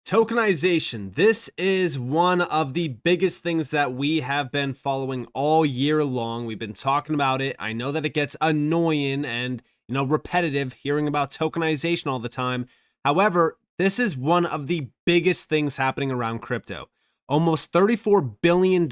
Tokenization. This is one of the biggest things that we have been following all year long. We've been talking about it. I know that it gets annoying and, repetitive hearing about tokenization all the time. However, this is one of the biggest things happening around crypto. Almost $34 billion.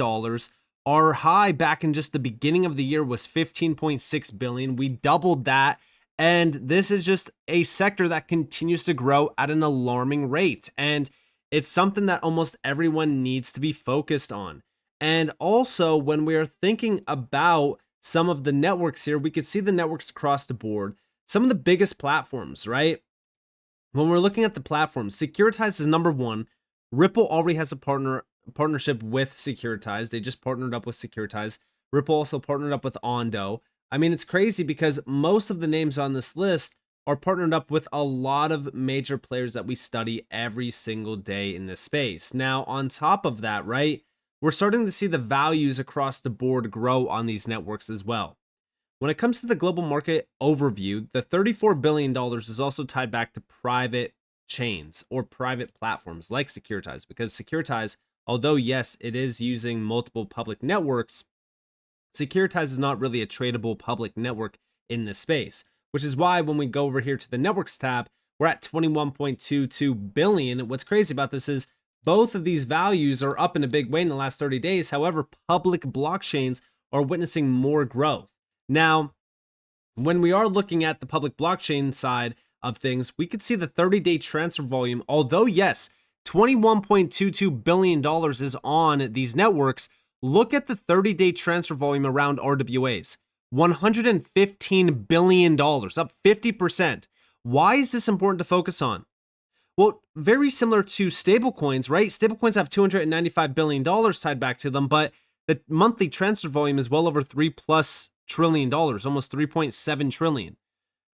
Our high back in just the beginning of the year was 15.6 billion. We doubled that. And this is just a sector that continues to grow at an alarming rate. And it's something that almost everyone needs to be focused on. And also, when we're thinking about some of the networks here, we could see the networks across the board. Some of the biggest platforms, right? When we're looking at the platforms, Securitize is number one. Ripple already has a partnership with Securitize. They just partnered up with Securitize. Ripple also partnered up with Ondo. I mean, it's crazy because most of the names on this list are partnered up with a lot of major players that we study every single day in this space. Now, on top of that, right, we're starting to see the values across the board grow on these networks as well. When it comes to the global market overview, the $34 billion is also tied back to private chains or private platforms like Securitize, because Securitize, although yes, it is using multiple public networks, Securitize is not really a tradable public network in this space, which is why when we go over here to the networks tab, we're at 21.22 billion. What's crazy about this is both of these values are up in a big way in the last 30 days. However, public blockchains are witnessing more growth. Now, when we are looking at the public blockchain side of things, we could see the 30-day transfer volume, although yes, $21.22 billion is on these networks. Look at the 30-day transfer volume around RWAs, $115 billion, up 50%. Why is this important to focus on? Well, very similar to stablecoins, right? Stablecoins have $295 billion tied back to them, but the monthly transfer volume is well over $3+ trillion, almost 3.7 trillion.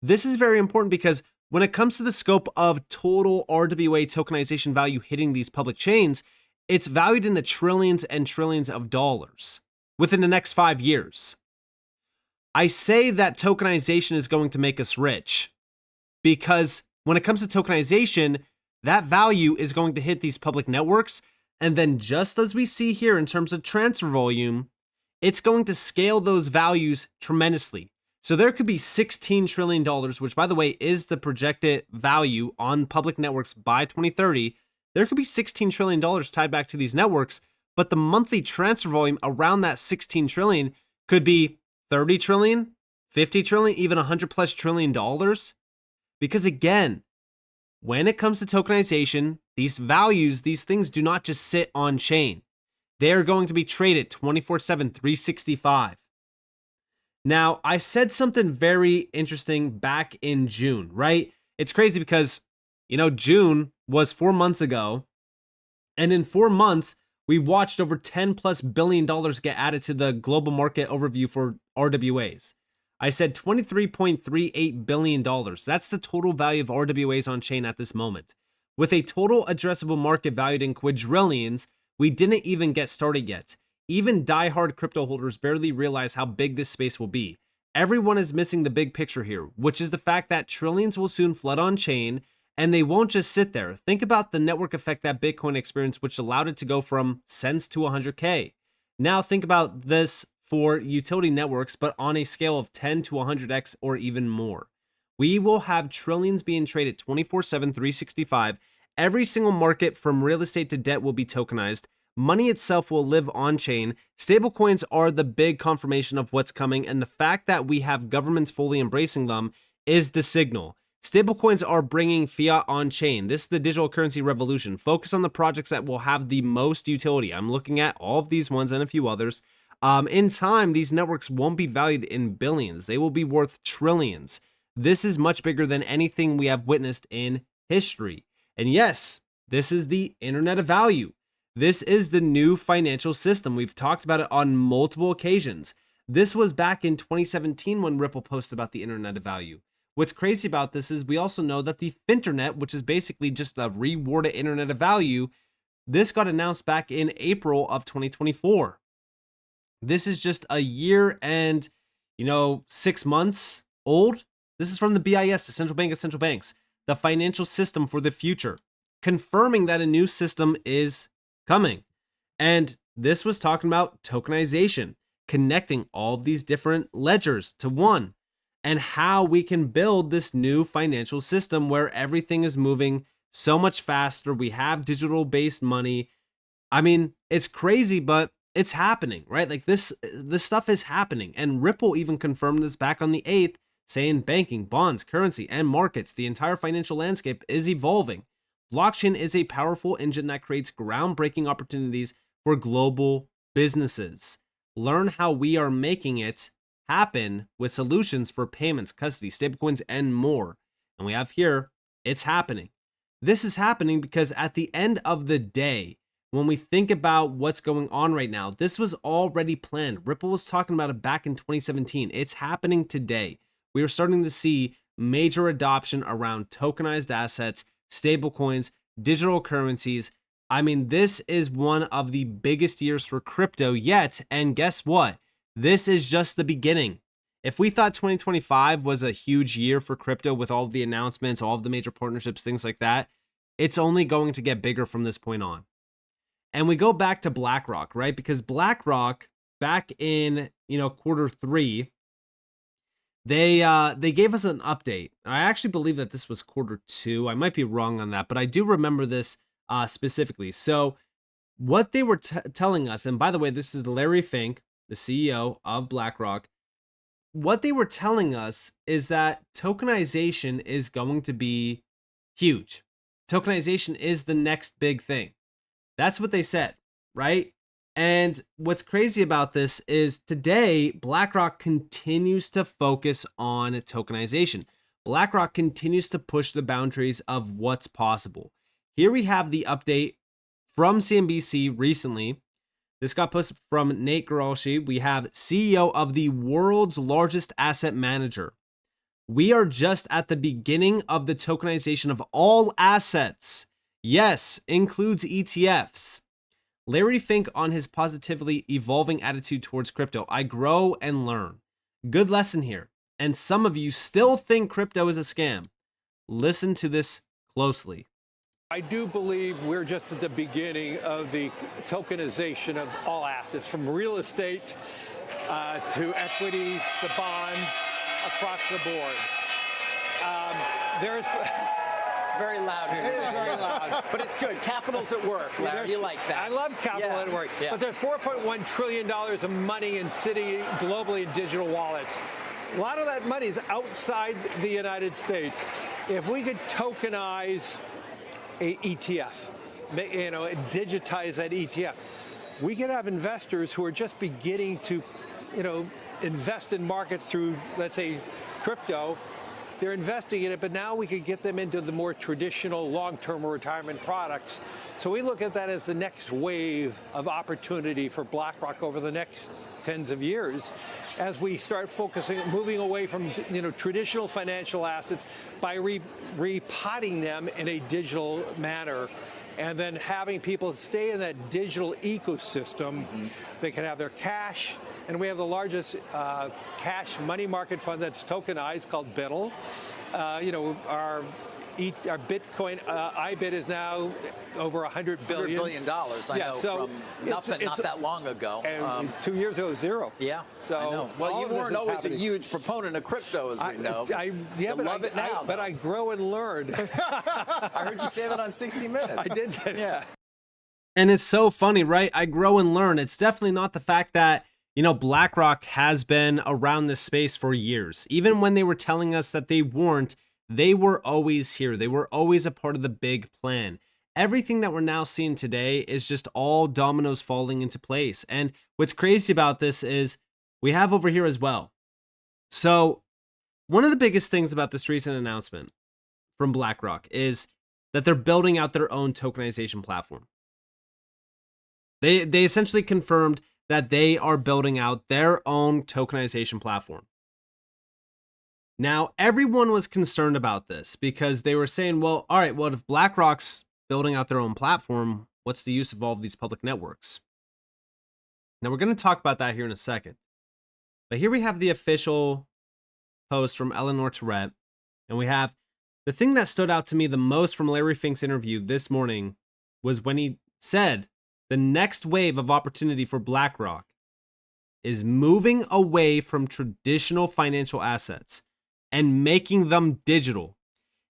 This is very important because when it comes to the scope of total RWA tokenization value hitting these public chains, it's valued in the trillions and trillions of dollars within the next 5 years. I say that tokenization is going to make us rich because when it comes to tokenization, that value is going to hit these public networks. And then just as we see here in terms of transfer volume, it's going to scale those values tremendously. So there could be $16 trillion, which by the way is the projected value on public networks by 2030. There could be $16 trillion tied back to these networks, but the monthly transfer volume around that 16 trillion could be 30 trillion, 50 trillion, even $100+ trillion. Because again, when it comes to tokenization, these values, these things do not just sit on chain. They are going to be traded 24/7, 365. Now, I said something very interesting back in June, right? It's crazy because, June was 4 months ago. And in 4 months, we watched over $10+ billion get added to the global market overview for RWAs. I said $23.38 billion. That's the total value of RWAs on chain at this moment. With a total addressable market valued in quadrillions, we didn't even get started yet. Even diehard crypto holders barely realize how big this space will be. Everyone is missing the big picture here, which is the fact that trillions will soon flood on chain, and they won't just sit there. Think about the network effect that Bitcoin experienced, which allowed it to go from cents to 100K. Now think about this for utility networks, but on a scale of 10 to 100x or even more. We will have trillions being traded 24/7, 365. Every single market from real estate to debt will be tokenized. Money itself will live on-chain. Stablecoins are the big confirmation of what's coming, and the fact that we have governments fully embracing them is the signal. Stablecoins are bringing fiat on-chain. This is the digital currency revolution. Focus on the projects that will have the most utility. I'm looking at all of these ones and a few others. In time, these networks won't be valued in billions. They will be worth trillions. This is much bigger than anything we have witnessed in history. And yes, this is the Internet of Value. This is the new financial system. We've talked about it on multiple occasions. This was back in 2017 when Ripple posted about the Internet of Value. What's crazy about this is we also know that the Finternet, which is basically just the rewarded Internet of Value, this got announced back in April of 2024. This is just a year and, 6 months old. This is from the BIS, the Central Bank of Central Banks, the financial system for the future. confirming that a new system is coming. And this was talking about tokenization, connecting all of these different ledgers to one, and how we can build this new financial system where everything is moving so much faster. We have digital based money. I mean, it's crazy, but it's happening, right? Like this stuff is happening. And Ripple even confirmed this back on the 8th, saying banking, bonds, currency, and markets, the entire financial landscape is evolving. Blockchain is a powerful engine that creates groundbreaking opportunities for global businesses. Learn how we are making it happen with solutions for payments, custody, stablecoins, and more. And we have here, it's happening. This is happening because at the end of the day, when we think about what's going on right now, this was already planned. Ripple was talking about it back in 2017. It's happening today. We are starting to see major adoption around tokenized assets, stablecoins, digital currencies. I mean, this is one of the biggest years for crypto yet. And guess what? This is just the beginning. If we thought 2025 was a huge year for crypto with all of the announcements, all of the major partnerships, things like that, it's only going to get bigger from this point on. And we go back to BlackRock, right? Because BlackRock back in, Q3, they gave us an update. I actually believe that this was Q2. I might be wrong on that, but I do remember this specifically. So what they were telling us, and by the way, this is Larry Fink, the CEO of BlackRock. What they were telling us is that tokenization is going to be huge. Tokenization is the next big thing. That's what they said, right? And what's crazy about this is today, BlackRock continues to focus on tokenization. BlackRock continues to push the boundaries of what's possible. Here we have the update from CNBC recently. This got posted from Nate Geralshi. We have CEO of the world's largest asset manager. We are just at the beginning of the tokenization of all assets. Yes, includes ETFs. Larry Fink on his positively evolving attitude towards crypto. I grow and learn. Good lesson here. And some of you still think crypto is a scam. Listen to this closely. I do believe we're just at the beginning of the tokenization of all assets, from real estate to equities to bonds across the board. It's very loud here. It is very loud. But it's good. Capital's at work, Larry. You like that. I love capital at work. Yeah. But there's $4.1 trillion of money in globally in digital wallets. A lot of that money is outside the United States. If we could tokenize a ETF, digitize that ETF, we could have investors who are just beginning to, invest in markets through, let's say, crypto. They're investing in it, but now we could get them into the more traditional long-term retirement products. So we look at that as the next wave of opportunity for BlackRock over the next tens of years, as we start moving away from traditional financial assets by repotting them in a digital manner, and then having people stay in that digital ecosystem. They can have their cash, and we have the largest cash money market fund that's tokenized called BITL. Our Bitcoin IBIT is now over $100 billion. $100 billion, I know, from nothing not that long ago. And 2 years ago, zero. Yeah, so I know. Well, you weren't always a huge proponent of crypto, as we know. You love it now. But I grow and learn. I heard you say that on 60 Minutes. I did say that. And it's so funny, right? I grow and learn. It's definitely not the fact that, BlackRock has been around this space for years. Even when they were telling us that they weren't, they were always here. They were always a part of the big plan. Everything that we're now seeing today is just all dominoes falling into place. And what's crazy about this is we have over here as well. So one of the biggest things about this recent announcement from BlackRock is that they're building out their own tokenization platform. They essentially confirmed that they are building out their own tokenization platform. Now, everyone was concerned about this because they were saying, well, all right, well, if BlackRock's building out their own platform, what's the use of all of these public networks? Now, we're going to talk about that here in a second. But here we have the official post from Eleanor Tourette, and we have The thing that stood out to me the most from Larry Fink's interview this morning was when he said the next wave of opportunity for BlackRock is moving away from traditional financial assets and making them digital.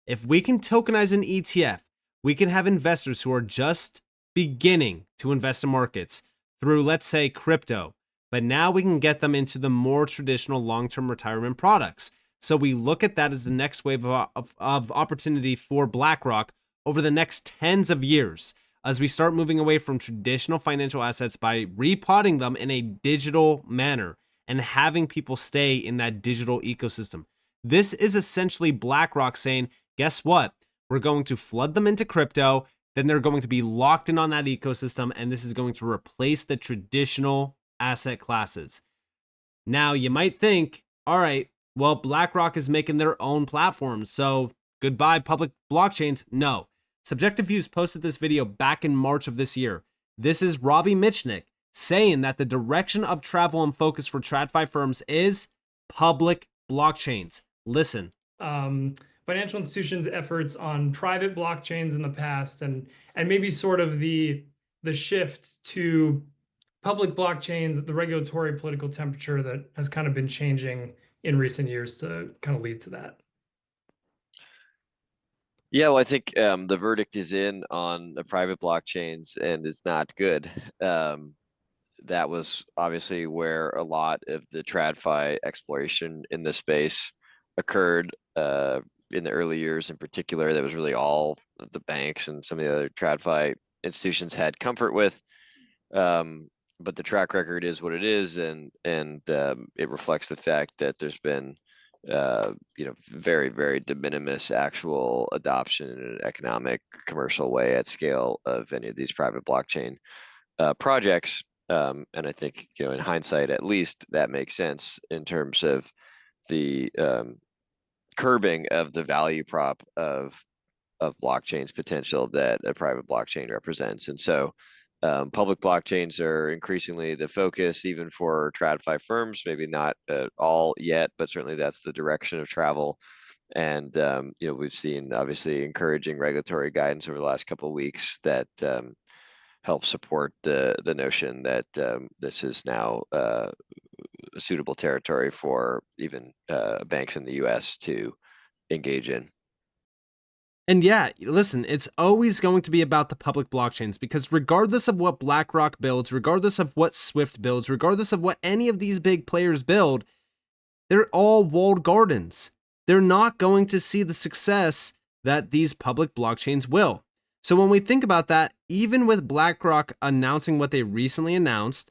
If we can tokenize an ETF, we can have investors who are just beginning to invest in markets through, let's say, crypto, but now we can get them into the more traditional long-term retirement products. So we look at that as the next wave of opportunity for BlackRock over the next tens of years, as we start moving away from traditional financial assets by repotting them in a digital manner and having people stay in that digital ecosystem. This is essentially BlackRock saying, guess what? We're going to flood them into crypto, then they're going to be locked in on that ecosystem, and this is going to replace the traditional asset classes. Now, you might think, all right, well, BlackRock is making their own platform, so goodbye public blockchains. No. Subjective Views posted this video back in March of this year. This is Robbie Mitchnick saying that the direction of travel and focus for TradFi firms is public blockchains. Listen. Financial institutions' efforts on private blockchains in the past, and maybe sort of the shift to public blockchains, the regulatory political temperature that has kind of been changing in recent years to kind of lead to that. Yeah, well, I think the verdict is in on the private blockchains, and it's not good. That was obviously where a lot of the TradFi exploration in this space occurred in the early years. In particular, that was really all the banks and some of the other TradFi institutions had comfort with. But the track record is what it is, and it reflects the fact that there's been very, very de minimis actual adoption in an economic, commercial way at scale of any of these private blockchain projects. And I think, in hindsight, at least, that makes sense in terms of the curbing of the value prop of blockchain's potential that a private blockchain represents. And so public blockchains are increasingly the focus, even for TradFi firms, maybe not all yet, but certainly that's the direction of travel. And we've seen obviously encouraging regulatory guidance over the last couple of weeks that help support the notion that this is now a suitable territory for even banks in the US to engage in. And yeah, listen, it's always going to be about the public blockchains, because regardless of what BlackRock builds, regardless of what Swift builds, regardless of what any of these big players build, they're all walled gardens. They're not going to see the success that these public blockchains will. So when we think about that, even with BlackRock announcing what they recently announced,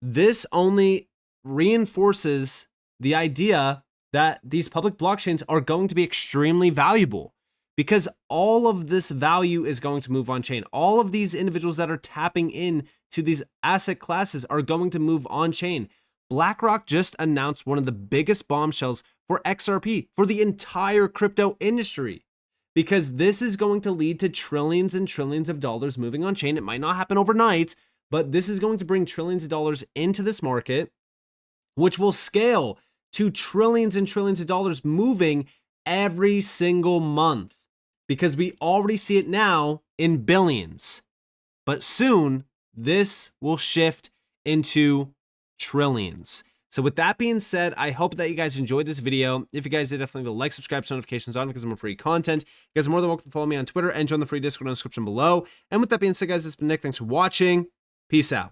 this only reinforces the idea that these public blockchains are going to be extremely valuable, because all of this value is going to move on chain. All of these individuals that are tapping in to these asset classes are going to move on chain. BlackRock just announced one of the biggest bombshells for XRP, for the entire crypto industry, because this is going to lead to trillions and trillions of dollars moving on chain. It might not happen overnight, but this is going to bring trillions of dollars into this market, which will scale to trillions and trillions of dollars moving every single month, because we already see it now in billions. But soon, this will shift into trillions. So with that being said, I hope that you guys enjoyed this video. If you guys did, definitely like, subscribe, turn notifications on, because I'm free content. You guys are more than welcome to follow me on Twitter and join the free Discord in the description below. And with that being said, guys, it's been Nick. Thanks for watching. Peace out.